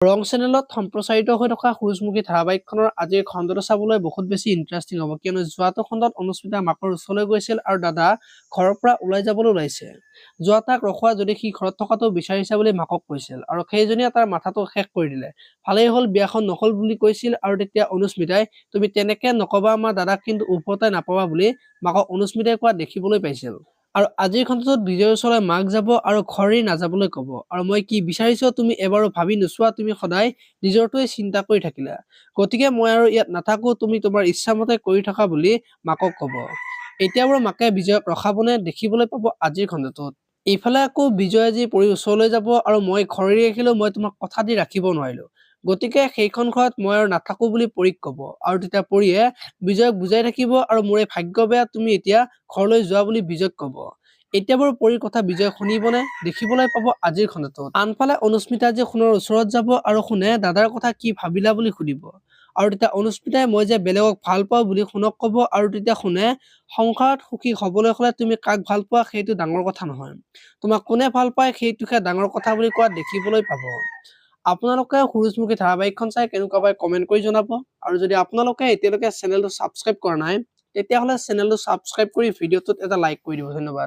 ৰং চেনেলত সম্প্ৰচাৰিত হৈ থকা সূৰুযমুখী ধাৰাবাহিকখনৰ আজিৰ খণ্ডটো চাবলৈ বহুত বেছি ইণ্টাৰেষ্টিং হ'ব, কিয়নো যোৱাটো খণ্ডত অনুস্মিতা মাকৰ ওচৰলৈ গৈছিল আৰু দাদা ঘৰৰ পৰা ওলাই যাবলৈ ওলাইছে। যোৱা তাক ৰখোৱা যদি সি ঘৰত থকাটো বিচাৰিছে বুলি মাকক কৈছিল আৰু সেইজনীয়ে তাৰ মাথাটো শেষ কৰি দিলে। ভালেই হ'ল বিয়াখন নহ'ল বুলি কৈছিল আৰু তেতিয়া অনুস্মিতাই তুমি তেনেকে নকবা আমাৰ দাদাক কিন্তু উভতাই নাপাবা বুলি মাকক অনুস্মিতাই কোৱা দেখিবলৈ পাইছিল। আৰু আজিৰ খণ্ডটোত বিজয়ৰ ওচৰলৈ মাক যাব আৰু ঘৰ এৰি নাযাবলৈ ক'ব আৰু মই কি বিচাৰিছো তুমি এবাৰো ভাবি নোচোৱা, তুমি সদায় নিজৰটোৱে চিন্তা কৰি থাকিলা, গতিকে মই আৰু ইয়াত নাথাকো, তুমি তোমাৰ ইচ্ছামতে কৰি থকা বুলি মাকক ক'ব। এতিয়া বাৰু মাকে বিজয়ক ৰখাবনে দেখিবলৈ পাব আজিৰ খণ্ডটোত। এইফালে আকৌ বিজয় আজি পৰি ওচৰলৈ যাব আৰু মই ঘৰ এৰি আহিলো, মই তোমাক কথা দি ৰাখিব নোৱাৰিলো, গতিকে সেইখন ঘৰত মই আৰু নাথাকো বুলি পৰীক ক'ব আৰু তেতিয়া পৰীয়ে বিজয়ক বুজাই থাকিব আৰু মোৰ এই ভাগ্য বেয়া, তুমি এতিয়া ঘৰলৈ যোৱা বুলি বিজয়ক ক'ব। এতিয়া বাৰু পৰীৰ কথা বিজয় শুনিবনে দেখিবলৈ পাব আজিৰ খণ্ডটোত। আনফালে অনুস্মিতা আজি সোণৰ ওচৰত যাব আৰু সোণে দাদাৰ কথা কি ভাবিলা বুলি সুধিব আৰু তেতিয়া অনুস্মিতাই মই যে বেলেগক ভাল পাওঁ বুলি সোণক ক'ব আৰু তেতিয়া সোণে সংসাৰত সুখী হবলৈ হলে তুমি কাক ভাল পোৱা সেইটো ডাঙৰ কথা নহয়, তোমাক কোনে ভাল পায় সেইটোহে ডাঙৰ কথা বুলি কোৱা দেখিবলৈ পাব। আপোনালোকে সূৰুযমুখী ধাৰাবাহিকখন চাই কেনেকুৱা পায় কমেন্ট কৰি জনাব আৰু যদি আপোনালোকে এতিয়ালৈকে চেনেলটো ছাবস্ক্ৰাইব কৰা নাই তেতিয়াহ'লে চেনেলটো ছাবস্ক্ৰাইব কৰি ভিডিঅ'টোত এটা লাইক কৰি দিব। ধন্যবাদ।